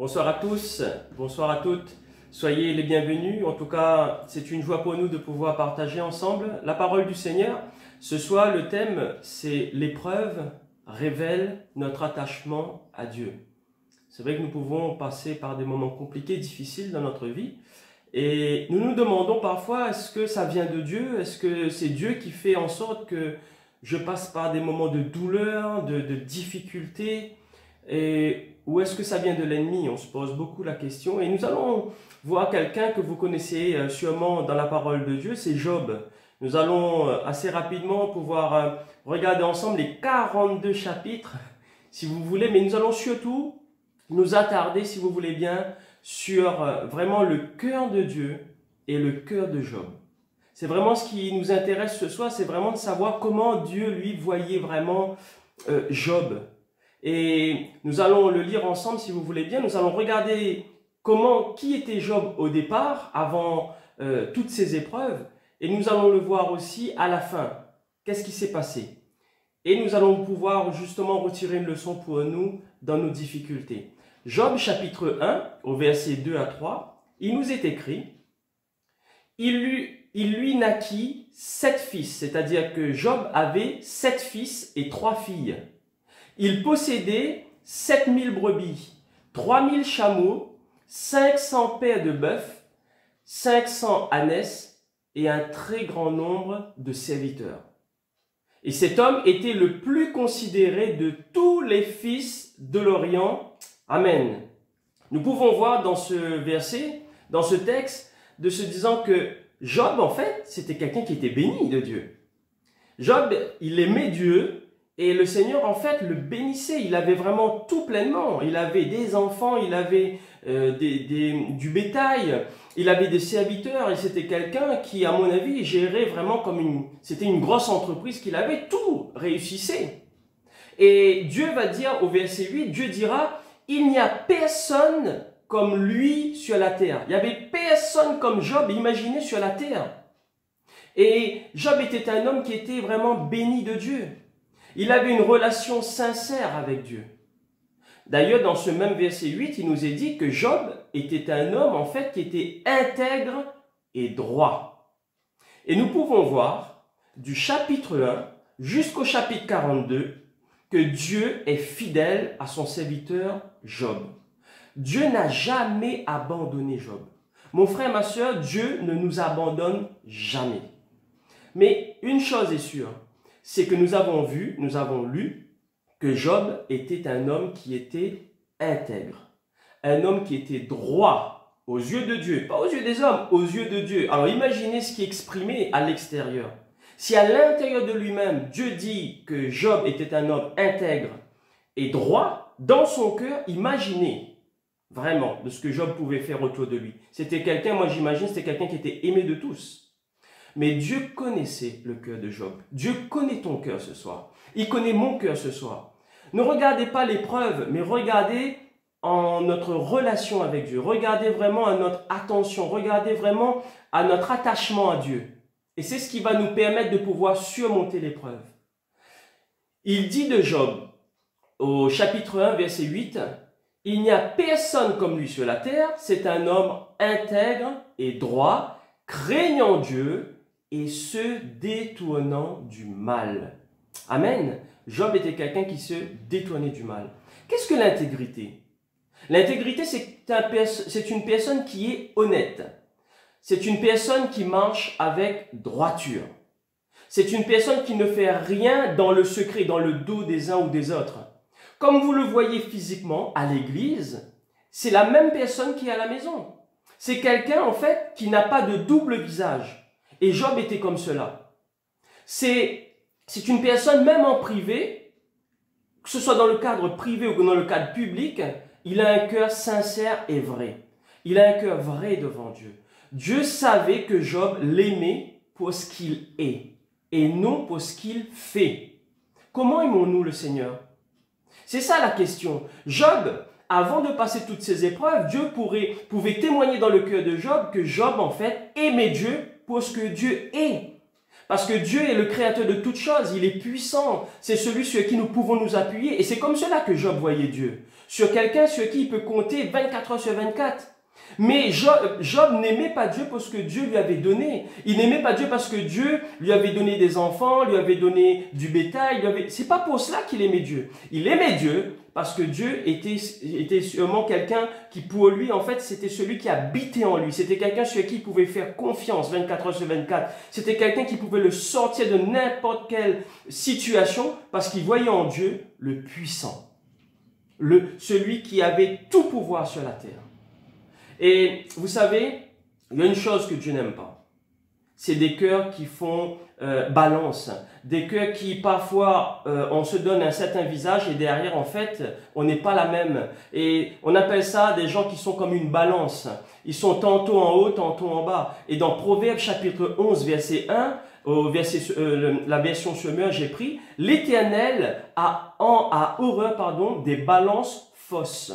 Bonsoir à tous, bonsoir à toutes, soyez les bienvenus. En tout cas, c'est une joie pour nous de pouvoir partager ensemble la parole du Seigneur. Ce soir, le thème, c'est l'épreuve révèle notre attachement à Dieu. C'est vrai que nous pouvons passer par des moments compliqués, difficiles dans notre vie. Et nous nous demandons parfois, est-ce que ça vient de Dieu? Est-ce que c'est Dieu qui fait en sorte que je passe par des moments de douleur, de difficulté? Ou est-ce que ça vient de l'ennemi? On se pose beaucoup la question. Et nous allons voir quelqu'un que vous connaissez sûrement dans la parole de Dieu, c'est Job. Nous allons assez rapidement pouvoir regarder ensemble les 42 chapitres, si vous voulez. Mais nous allons surtout nous attarder, si vous voulez bien, sur vraiment le cœur de Dieu et le cœur de Job. C'est vraiment ce qui nous intéresse ce soir, c'est vraiment de savoir comment Dieu, lui, voyait vraiment Job. Et nous allons le lire ensemble, si vous voulez bien. Nous allons regarder qui était Job au départ, avant toutes ces épreuves. Et nous allons le voir aussi à la fin. Qu'est-ce qui s'est passé? Et nous allons pouvoir justement retirer une leçon pour nous dans nos difficultés. Job chapitre 1, au verset 2 à 3, il nous est écrit, il lui naquit 7 fils, c'est-à-dire que Job avait 7 fils et 3 filles. Il possédait 7000 brebis, 3000 chameaux, 500 paires de bœufs, 500 ânesses et un très grand nombre de serviteurs. Et cet homme était le plus considéré de tous les fils de l'Orient. Amen. Nous pouvons voir dans ce verset, dans ce texte, de se disant que Job, en fait, c'était quelqu'un qui était béni de Dieu. Job, il aimait Dieu. Et le Seigneur, en fait, le bénissait. Il avait vraiment tout pleinement. Il avait des enfants, il avait du bétail, il avait des serviteurs. Et c'était quelqu'un qui, à mon avis, gérait vraiment comme c'était une grosse entreprise qu'il avait. Tout réussissait. Et Dieu va dire, au verset 8, Dieu dira, il n'y a personne comme lui sur la terre. Il n'y avait personne comme Job, imaginez, sur la terre. Et Job était un homme qui était vraiment béni de Dieu. Il avait une relation sincère avec Dieu. D'ailleurs, dans ce même verset 8, il nous est dit que Job était un homme, en fait, qui était intègre et droit. Et nous pouvons voir, du chapitre 1 jusqu'au chapitre 42, que Dieu est fidèle à son serviteur Job. Dieu n'a jamais abandonné Job. Mon frère, ma soeur, Dieu ne nous abandonne jamais. Mais une chose est sûre, c'est que nous avons lu que Job était un homme qui était intègre, un homme qui était droit aux yeux de Dieu, pas aux yeux des hommes, aux yeux de Dieu. Alors imaginez ce qui est exprimé à l'extérieur. Si à l'intérieur de lui-même, Dieu dit que Job était un homme intègre et droit, dans son cœur, imaginez vraiment de ce que Job pouvait faire autour de lui. C'était quelqu'un, moi j'imagine, c'était quelqu'un qui était aimé de tous. Mais Dieu connaissait le cœur de Job. Dieu connaît ton cœur ce soir. Il connaît mon cœur ce soir. Ne regardez pas l'épreuve, mais regardez en notre relation avec Dieu. Regardez vraiment à notre attention. Regardez vraiment à notre attachement à Dieu. Et c'est ce qui va nous permettre de pouvoir surmonter l'épreuve. Il dit de Job, au chapitre 1, verset 8, « Il n'y a personne comme lui sur la terre. C'est un homme intègre et droit, craignant Dieu, et se détournant du mal. » Amen. Job était quelqu'un qui se détournait du mal. Qu'est-ce que l'intégrité? L'intégrité, c'est une personne qui est honnête. C'est une personne qui marche avec droiture. C'est une personne qui ne fait rien dans le secret, dans le dos des uns ou des autres. Comme vous le voyez physiquement à l'église, c'est la même personne qui est à la maison. C'est quelqu'un, en fait, qui n'a pas de double visage. Et Job était comme cela. C'est une personne, même en privé, que ce soit dans le cadre privé ou dans le cadre public, il a un cœur sincère et vrai. Il a un cœur vrai devant Dieu. Dieu savait que Job l'aimait pour ce qu'il est et non pour ce qu'il fait. Comment aimons-nous le Seigneur? C'est ça la question. Job, avant de passer toutes ces épreuves, Dieu pouvait témoigner dans le cœur de Job que Job, en fait, aimait Dieu pour ce que Dieu est. Parce que Dieu est le créateur de toutes choses, il est puissant, c'est celui sur qui nous pouvons nous appuyer. Et c'est comme cela que Job voyait Dieu, sur quelqu'un sur qui il peut compter 24 heures sur 24. Mais Job n'aimait pas Dieu parce que Dieu lui avait donné. Il n'aimait pas Dieu parce que Dieu lui avait donné des enfants, lui avait donné du bétail. C'est pas pour cela qu'il aimait Dieu. Il aimait Dieu parce que Dieu était sûrement quelqu'un qui, pour lui, en fait, c'était celui qui habitait en lui. C'était quelqu'un sur qui il pouvait faire confiance 24 heures sur 24. C'était quelqu'un qui pouvait le sortir de n'importe quelle situation parce qu'il voyait en Dieu le puissant. Celui qui avait tout pouvoir sur la terre. Et vous savez, il y a une chose que Dieu n'aime pas. C'est des cœurs qui font balance. Des cœurs qui, parfois, on se donne un certain visage et derrière, en fait, on n'est pas la même. Et on appelle ça des gens qui sont comme une balance. Ils sont tantôt en haut, tantôt en bas. Et dans Proverbes chapitre 11, verset 1, la version Semeur, j'ai pris, l'Éternel a horreur des balances fausses.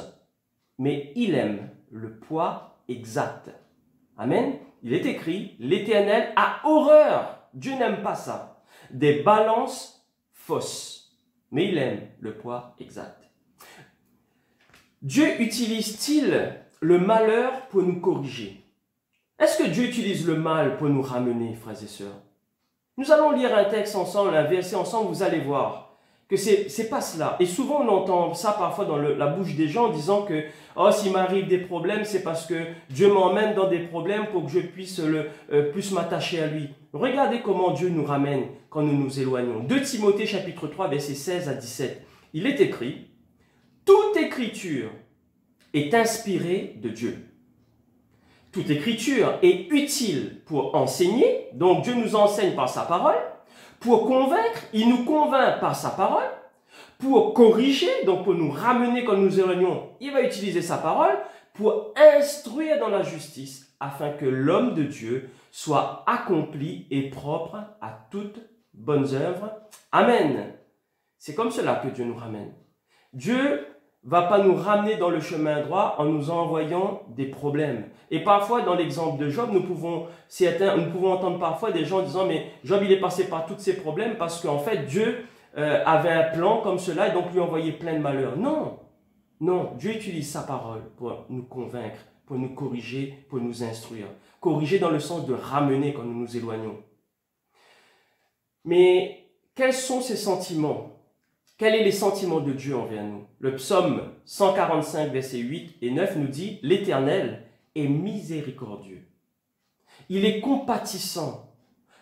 Mais il aime le poids exact. Amen. Il est écrit, l'Éternel a horreur. Dieu n'aime pas ça. Des balances fausses. Mais il aime le poids exact. Dieu utilise-t-il le malheur pour nous corriger? Est-ce que Dieu utilise le mal pour nous ramener, frères et sœurs? Nous allons lire un texte ensemble, un verset ensemble, vous allez voir que c'est pas cela. Et souvent on entend ça parfois dans la bouche des gens en disant que oh, s'il m'arrive des problèmes, c'est parce que Dieu m'emmène dans des problèmes pour que je puisse plus m'attacher à lui. Regardez comment Dieu nous ramène quand nous nous éloignons. 2 Timothée chapitre 3 versets 16 à 17. Il est écrit, toute écriture est inspirée de Dieu. Toute écriture est utile pour enseigner, donc Dieu nous enseigne par sa parole. Pour convaincre, il nous convainc par sa parole. Pour corriger, donc pour nous ramener quand nous nous éloignons, il va utiliser sa parole. Pour instruire dans la justice, afin que l'homme de Dieu soit accompli et propre à toutes bonnes œuvres. Amen. C'est comme cela que Dieu nous ramène. Dieu va pas nous ramener dans le chemin droit en nous envoyant des problèmes. Et parfois, dans l'exemple de Job, nous pouvons entendre parfois des gens disant, mais Job, il est passé par tous ces problèmes parce qu'en fait, Dieu avait un plan comme cela et donc lui envoyait plein de malheurs. Non, non, Dieu utilise sa parole pour nous convaincre, pour nous corriger, pour nous instruire. Corriger dans le sens de ramener quand nous nous éloignons. Mais quels sont ces sentiments? Quels sont les sentiments de Dieu envers nous? Le psaume 145, versets 8 et 9 nous dit « L'Éternel est miséricordieux. Il est compatissant,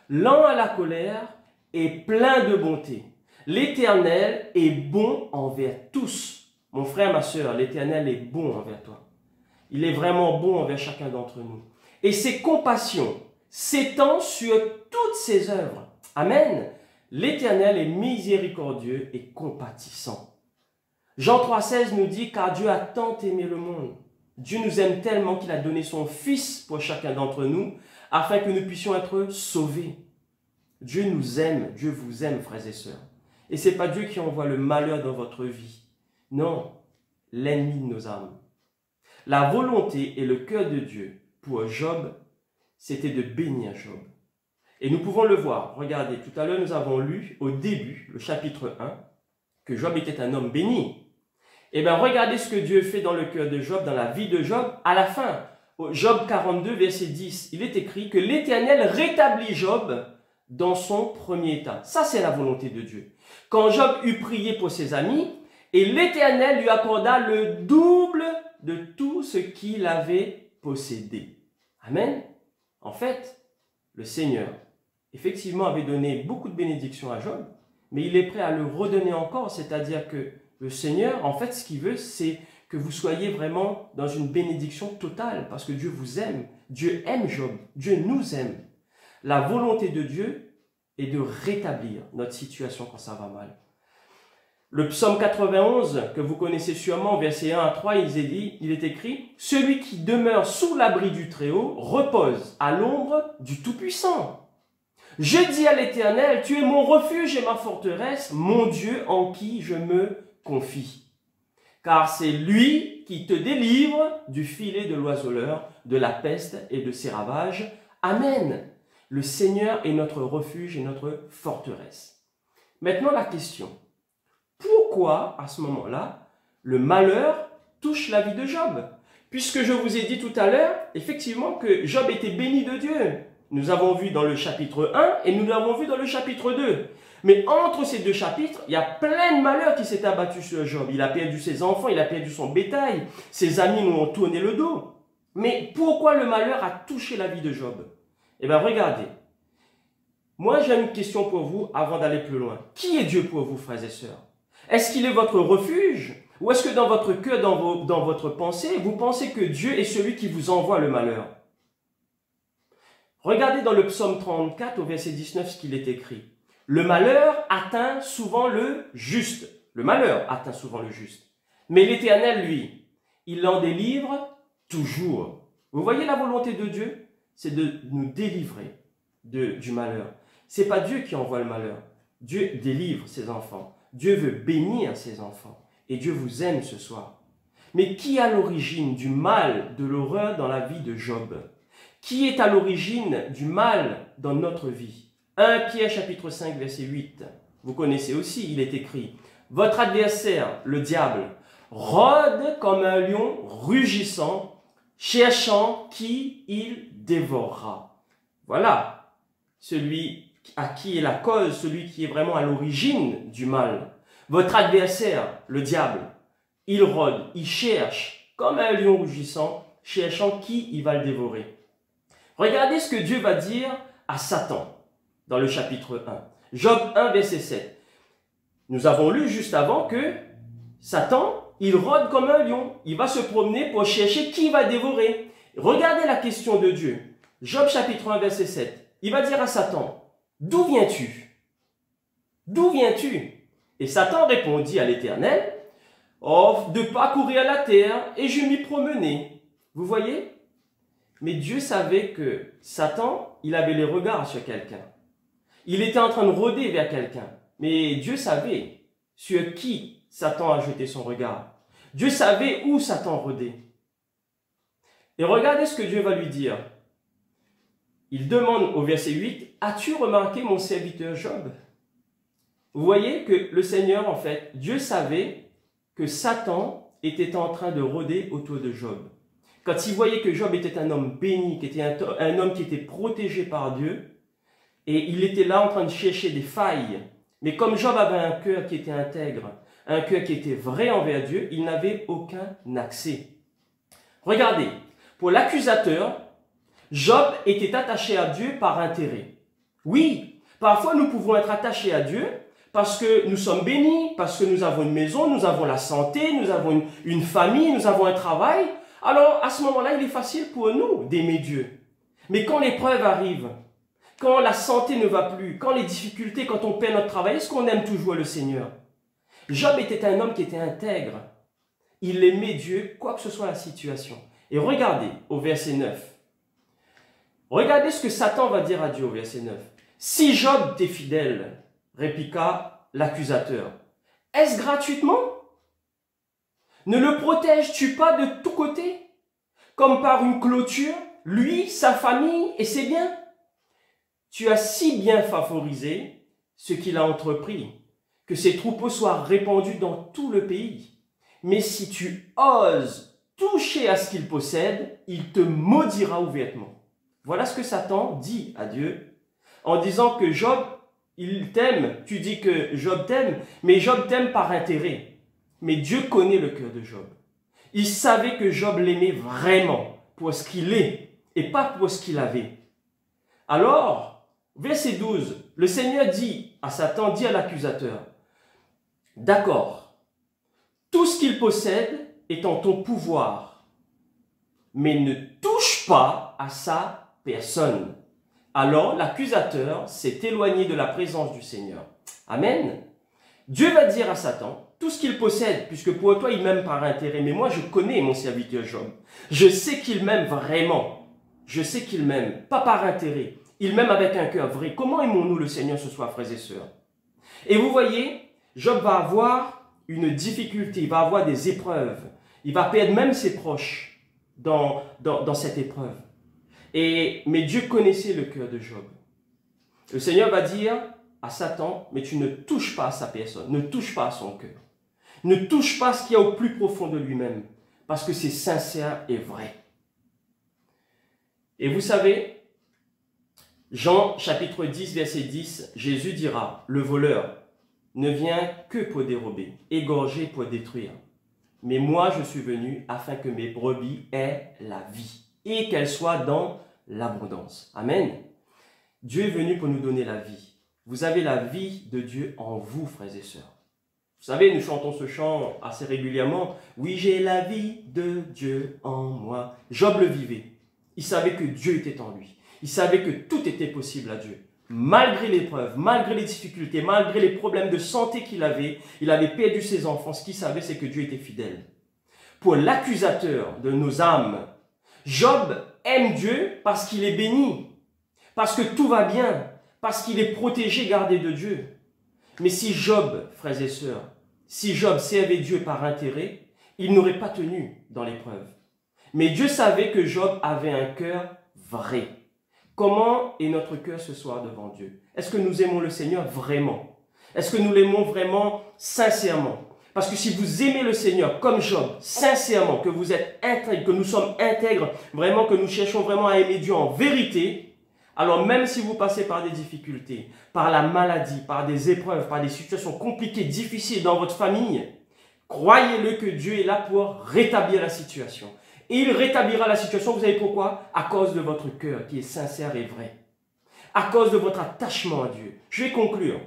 lent à la colère et plein de bonté. L'Éternel est bon envers tous. » Mon frère, ma sœur, l'Éternel est bon envers toi. Il est vraiment bon envers chacun d'entre nous. Et ses compassions s'étendent sur toutes ses œuvres. Amen. L'Éternel est miséricordieux et compatissant. Jean 3,16 nous dit « Car Dieu a tant aimé le monde. Dieu nous aime tellement qu'il a donné son Fils pour chacun d'entre nous, afin que nous puissions être sauvés. » Dieu nous aime, Dieu vous aime, frères et sœurs. Et ce n'est pas Dieu qui envoie le malheur dans votre vie. Non, l'ennemi de nos âmes. La volonté et le cœur de Dieu pour Job, c'était de bénir Job. Et nous pouvons le voir. Regardez, tout à l'heure, nous avons lu au début, le chapitre 1, que Job était un homme béni. Et bien, regardez ce que Dieu fait dans le cœur de Job, dans la vie de Job, à la fin. Job 42, verset 10, il est écrit que l'Éternel rétablit Job dans son premier état. Ça, c'est la volonté de Dieu. Quand Job eut prié pour ses amis, et l'Éternel lui accorda le double de tout ce qu'il avait possédé. Amen. En fait, le Seigneur, effectivement, avait donné beaucoup de bénédictions à Job, mais il est prêt à le redonner encore, c'est-à-dire que le Seigneur, en fait, ce qu'il veut, c'est que vous soyez vraiment dans une bénédiction totale, parce que Dieu vous aime. Dieu aime Job. Dieu nous aime. La volonté de Dieu est de rétablir notre situation quand ça va mal. Le psaume 91, que vous connaissez sûrement, versets 1 à 3, il est écrit « Celui qui demeure sous l'abri du Très-Haut repose à l'ombre du Tout-Puissant. Je dis à l'Éternel, tu es mon refuge et ma forteresse, mon Dieu en qui je me confie. Car c'est lui qui te délivre du filet de l'oiseleur, de la peste et de ses ravages. Amen. » Le Seigneur est notre refuge et notre forteresse. Maintenant, la question. Pourquoi, à ce moment-là, le malheur touche la vie de Job? Puisque je vous ai dit tout à l'heure, effectivement, que Job était béni de Dieu. Nous avons vu dans le chapitre 1 et nous l'avons vu dans le chapitre 2. Mais entre ces deux chapitres, il y a plein de malheurs qui s'est abattu sur Job. Il a perdu ses enfants, il a perdu son bétail. Ses amis nous ont tourné le dos. Mais pourquoi le malheur a touché la vie de Job? Eh bien, regardez. Moi, j'ai une question pour vous avant d'aller plus loin. Qui est Dieu pour vous, frères et sœurs? Est-ce qu'il est votre refuge? Ou est-ce que dans votre cœur, dans votre pensée, vous pensez que Dieu est celui qui vous envoie le malheur? Regardez dans le psaume 34 au verset 19 ce qu'il est écrit. Le malheur atteint souvent le juste. Le malheur atteint souvent le juste. Mais l'Éternel, lui, il en délivre toujours. Vous voyez la volonté de Dieu? C'est de nous délivrer du malheur. Ce n'est pas Dieu qui envoie le malheur. Dieu délivre ses enfants. Dieu veut bénir ses enfants. Et Dieu vous aime ce soir. Mais qui est à l'origine du mal, de l'horreur dans la vie de Job? Qui est à l'origine du mal dans notre vie? 1 Pierre chapitre 5 verset 8. Vous connaissez aussi, il est écrit. Votre adversaire, le diable, rôde comme un lion rugissant, cherchant qui il dévorera. Voilà celui à qui est la cause, celui qui est vraiment à l'origine du mal. Votre adversaire, le diable, il rôde, il cherche comme un lion rugissant, cherchant qui il va le dévorer. Regardez ce que Dieu va dire à Satan dans le chapitre 1. Job 1, verset 7. Nous avons lu juste avant que Satan, il rôde comme un lion. Il va se promener pour chercher qui va dévorer. Regardez la question de Dieu. Job chapitre 1, verset 7. Il va dire à Satan, d'où viens-tu? D'où viens-tu? Et Satan répondit à l'Éternel, oh, de parcourir la terre, et je m'y promenais. Vous voyez? Mais Dieu savait que Satan, il avait les regards sur quelqu'un. Il était en train de rôder vers quelqu'un. Mais Dieu savait sur qui Satan a jeté son regard. Dieu savait où Satan rôdait. Et regardez ce que Dieu va lui dire. Il demande au verset 8, « As-tu remarqué mon serviteur Job ?» Vous voyez que le Seigneur, en fait, Dieu savait que Satan était en train de rôder autour de Job. Quand il voyait que Job était un homme béni, qui était un homme qui était protégé par Dieu, et il était là en train de chercher des failles. Mais comme Job avait un cœur qui était intègre, un cœur qui était vrai envers Dieu, il n'avait aucun accès. Regardez, pour l'accusateur, Job était attaché à Dieu par intérêt. Oui, parfois nous pouvons être attachés à Dieu parce que nous sommes bénis, parce que nous avons une maison, nous avons la santé, nous avons une famille, nous avons un travail. Alors, à ce moment-là, il est facile pour nous d'aimer Dieu. Mais quand l'épreuve arrive, quand la santé ne va plus, quand les difficultés, quand on perd notre travail, est-ce qu'on aime toujours le Seigneur? Job était un homme qui était intègre. Il aimait Dieu, quoi que ce soit la situation. Et regardez au verset 9. Regardez ce que Satan va dire à Dieu au verset 9. Si Job t'est fidèle, répliqua l'accusateur, est-ce gratuitement? Ne le protèges-tu pas de tous côtés, comme par une clôture, lui, sa famille et ses biens? Tu as si bien favorisé ce qu'il a entrepris, que ses troupeaux soient répandus dans tout le pays. Mais si tu oses toucher à ce qu'il possède, il te maudira ouvertement. Voilà ce que Satan dit à Dieu, en disant que Job, il t'aime. Tu dis que Job t'aime, mais Job t'aime par intérêt. Mais Dieu connaît le cœur de Job. Il savait que Job l'aimait vraiment pour ce qu'il est et pas pour ce qu'il avait. Alors, verset 12, le Seigneur dit à Satan, dit à l'accusateur, « D'accord, tout ce qu'il possède est en ton pouvoir, mais ne touche pas à sa personne. » Alors, l'accusateur s'est éloigné de la présence du Seigneur. Amen. Dieu va dire à Satan, tout ce qu'il possède, puisque pour toi, il m'aime par intérêt, mais moi, je connais mon serviteur Job. Je sais qu'il m'aime vraiment. Je sais qu'il m'aime, pas par intérêt. Il m'aime avec un cœur vrai. Comment aimons-nous le Seigneur ce soir, frères et sœurs? Et vous voyez, Job va avoir une difficulté, il va avoir des épreuves. Il va perdre même ses proches dans cette épreuve. Mais Dieu connaissait le cœur de Job. Le Seigneur va dire à Satan, mais tu ne touches pas à sa personne, ne touche pas à son cœur. Ne touche pas ce qu'il y a au plus profond de lui-même, parce que c'est sincère et vrai. Et vous savez, Jean chapitre 10, verset 10, Jésus dira, le voleur ne vient que pour dérober, égorger pour détruire. Mais moi je suis venu afin que mes brebis aient la vie et qu'elles soient dans l'abondance. Amen. Dieu est venu pour nous donner la vie. Vous avez la vie de Dieu en vous, frères et sœurs. Vous savez, nous chantons ce chant assez régulièrement. Oui, j'ai la vie de Dieu en moi. Job le vivait. Il savait que Dieu était en lui. Il savait que tout était possible à Dieu. Malgré l'épreuve, malgré les difficultés, malgré les problèmes de santé qu'il avait, il avait perdu ses enfants. Ce qu'il savait, c'est que Dieu était fidèle. Pour l'accusateur de nos âmes, Job aime Dieu parce qu'il est béni, parce que tout va bien, parce qu'il est protégé, gardé de Dieu. Mais si Job, frères et sœurs, si Job servait Dieu par intérêt, il n'aurait pas tenu dans l'épreuve. Mais Dieu savait que Job avait un cœur vrai. Comment est notre cœur ce soir devant Dieu? Est-ce que nous aimons le Seigneur vraiment? Est-ce que nous l'aimons vraiment sincèrement? Parce que si vous aimez le Seigneur comme Job, sincèrement, que vous êtes intègre, que nous sommes intègres, vraiment que nous cherchons vraiment à aimer Dieu en vérité, alors même si vous passez par des difficultés, par la maladie, par des épreuves, par des situations compliquées, difficiles dans votre famille, croyez-le que Dieu est là pour rétablir la situation. Et il rétablira la situation, vous savez pourquoi? À cause de votre cœur qui est sincère et vrai. À cause de votre attachement à Dieu. Je vais conclure.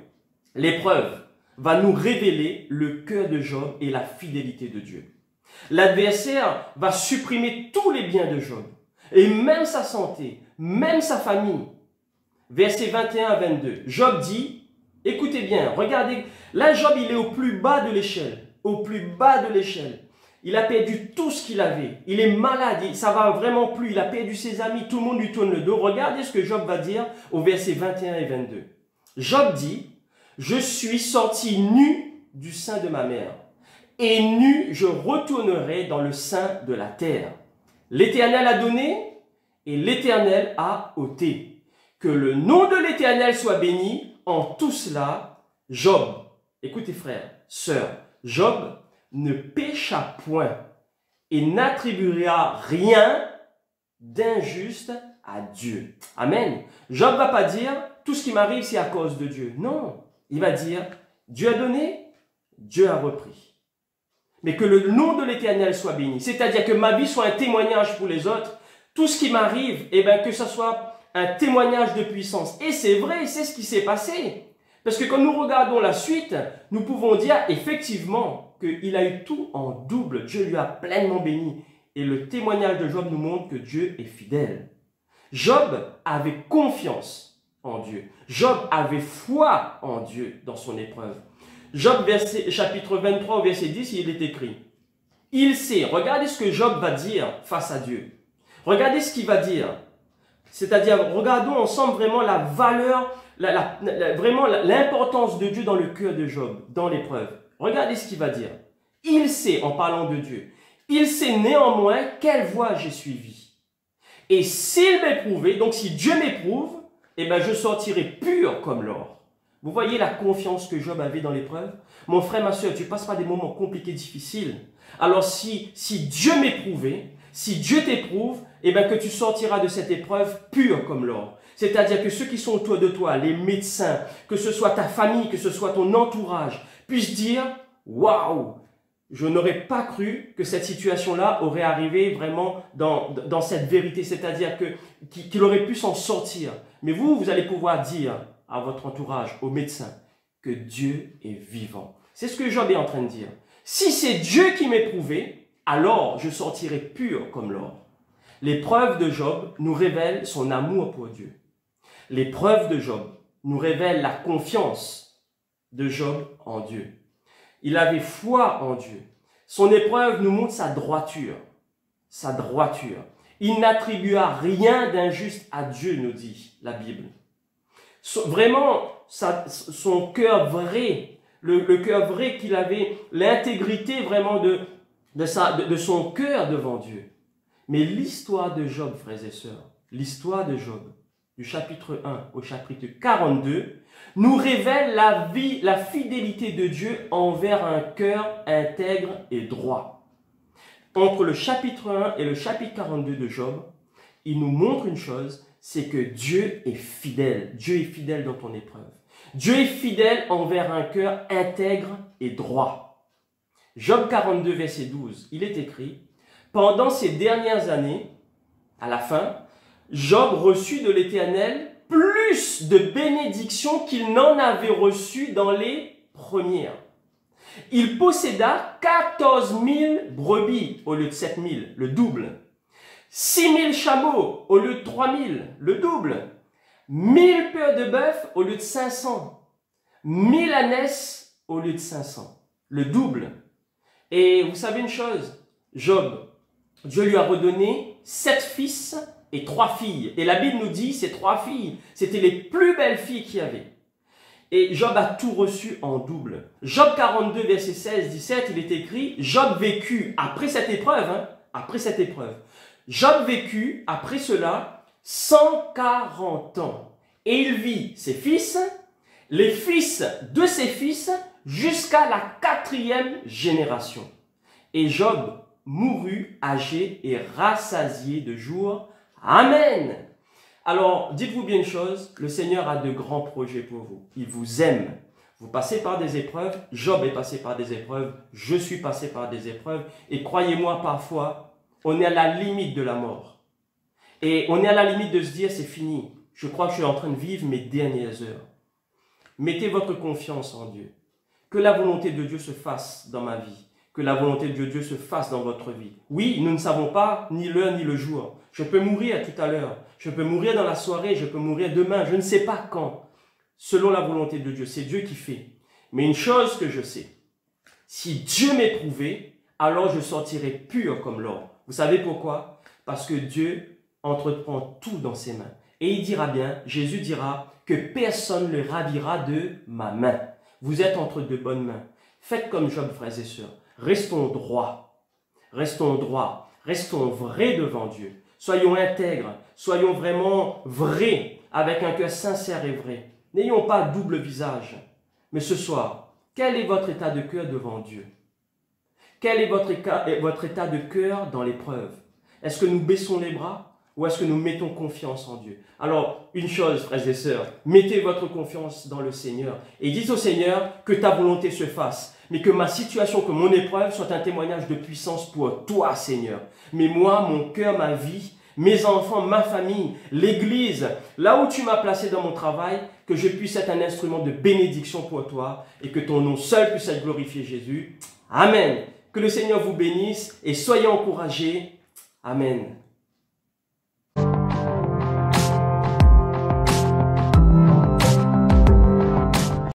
L'épreuve va nous révéler le cœur de Job et la fidélité de Dieu. L'adversaire va supprimer tous les biens de Job, et même sa santé, même sa famille. Versets 21 à 22. Job dit, écoutez bien, regardez, là Job il est au plus bas de l'échelle, au plus bas de l'échelle. Il a perdu tout ce qu'il avait. Il est malade, ça va vraiment plus. Il a perdu ses amis, tout le monde lui tourne le dos. Regardez ce que Job va dire au verset 21 et 22. Job dit, je suis sorti nu du sein de ma mère, et nu je retournerai dans le sein de la terre. L'Éternel a donné, et l'Éternel a ôté. Que le nom de l'Éternel soit béni en tout cela. Job, écoutez frères, sœurs, Job ne pécha point et n'attribuera rien d'injuste à Dieu. Amen. Job ne va pas dire, tout ce qui m'arrive, c'est à cause de Dieu. Non, il va dire, Dieu a donné, Dieu a repris. Mais que le nom de l'Éternel soit béni. C'est-à-dire que ma vie soit un témoignage pour les autres. Tout ce qui m'arrive, eh bien, que ce soit un témoignage de puissance. Et c'est vrai, c'est ce qui s'est passé. Parce que quand nous regardons la suite, nous pouvons dire effectivement qu'il a eu tout en double. Dieu lui a pleinement béni. Et le témoignage de Job nous montre que Dieu est fidèle. Job avait confiance en Dieu. Job avait foi en Dieu dans son épreuve. Job chapitre 23 au verset 10, il est écrit. Il sait, regardez ce que Job va dire face à Dieu. Regardez ce qu'il va dire. C'est-à-dire, regardons ensemble vraiment la valeur, vraiment l'importance de Dieu dans le cœur de Job, dans l'épreuve. Regardez ce qu'il va dire. Il sait, en parlant de Dieu, il sait néanmoins quelle voie j'ai suivie. Et s'il m'éprouvait, donc si Dieu m'éprouve, eh ben je sortirai pur comme l'or. Vous voyez la confiance que Job avait dans l'épreuve? Mon frère, ma soeur, tu passes par des moments compliqués, difficiles. Alors si Dieu m'éprouvait, si Dieu t'éprouve, eh bien que tu sortiras de cette épreuve pur comme l'or. C'est-à-dire que ceux qui sont autour de toi, les médecins, que ce soit ta famille, que ce soit ton entourage, puissent dire « Waouh, je n'aurais pas cru que cette situation-là aurait arrivé vraiment dans cette vérité. » C'est-à-dire qu'il aurait pu s'en sortir. Mais vous allez pouvoir dire à votre entourage, aux médecins, que Dieu est vivant. C'est ce que Job est en train de dire. Si c'est Dieu qui m'éprouvait, alors je sortirai pur comme l'or. L'épreuve de Job nous révèle son amour pour Dieu. L'épreuve de Job nous révèle la confiance de Job en Dieu. Il avait foi en Dieu. Son épreuve nous montre sa droiture. Sa droiture. Il n'attribua rien d'injuste à Dieu, nous dit la Bible. Vraiment, son cœur vrai, le cœur vrai qu'il avait, l'intégrité vraiment de son cœur devant Dieu. Mais l'histoire de Job, frères et sœurs, l'histoire de Job du chapitre 1 au chapitre 42, nous révèle la fidélité de Dieu envers un cœur intègre et droit. Entre le chapitre 1 et le chapitre 42 de Job, il nous montre une chose, c'est que Dieu est fidèle. Dieu est fidèle dans ton épreuve. Dieu est fidèle envers un cœur intègre et droit. Job 42, verset 12, il est écrit, « Pendant ces dernières années, à la fin, Job reçut de l'Éternel plus de bénédictions qu'il n'en avait reçu dans les premières. Il posséda 14 000 brebis au lieu de 7 000, le double. 6 000 chameaux au lieu de 3 000, le double. 1000 paires de bœufs au lieu de 500. 1000 ânesses au lieu de 500, le double. Et vous savez une chose, Job, Dieu lui a redonné 7 fils et 3 filles. Et la Bible nous dit, ces 3 filles, c'était les plus belles filles qu'il y avait. Et Job a tout reçu en double. Job 42, verset 16-17, il est écrit, Job vécut après cette épreuve, après cette épreuve. Job vécut après cela 140 ans. Et il vit ses fils, les fils de ses fils, jusqu'à la 4e génération. Et Job mourut âgé et rassasié de jours. Amen. Alors, dites-vous bien une chose, le Seigneur a de grands projets pour vous. Il vous aime. Vous passez par des épreuves, Job est passé par des épreuves, je suis passé par des épreuves. Et croyez-moi, parfois, on est à la limite de la mort. Et on est à la limite de se dire, c'est fini. Je crois que je suis en train de vivre mes dernières heures. Mettez votre confiance en Dieu. Que la volonté de Dieu se fasse dans ma vie. Que la volonté de Dieu se fasse dans votre vie. Oui, nous ne savons pas ni l'heure ni le jour. Je peux mourir tout à l'heure. Je peux mourir dans la soirée. Je peux mourir demain. Je ne sais pas quand. Selon la volonté de Dieu. C'est Dieu qui fait. Mais une chose que je sais. Si Dieu m'éprouvait, alors je sortirai pur comme l'or. Vous savez pourquoi? Parce que Dieu entreprend tout dans ses mains. Et il dira bien, Jésus dira, que personne ne le ravira de ma main. Vous êtes entre de bonnes mains. Faites comme Job, frères et sœurs. Restons droits. Restons droits. Restons vrais devant Dieu. Soyons intègres. Soyons vraiment vrais, avec un cœur sincère et vrai. N'ayons pas double visage. Mais ce soir, quel est votre état de cœur devant Dieu? Quel est votre état de cœur dans l'épreuve? Est-ce que nous baissons les bras? Ou est-ce que nous mettons confiance en Dieu? Alors, une chose, frères et sœurs, mettez votre confiance dans le Seigneur et dites au Seigneur que ta volonté se fasse, mais que ma situation, que mon épreuve soit un témoignage de puissance pour toi, Seigneur. Mais moi, mon cœur, ma vie, mes enfants, ma famille, l'Église, là où tu m'as placé dans mon travail, que je puisse être un instrument de bénédiction pour toi et que ton nom seul puisse être glorifié, Jésus. Amen. Que le Seigneur vous bénisse et soyez encouragés. Amen.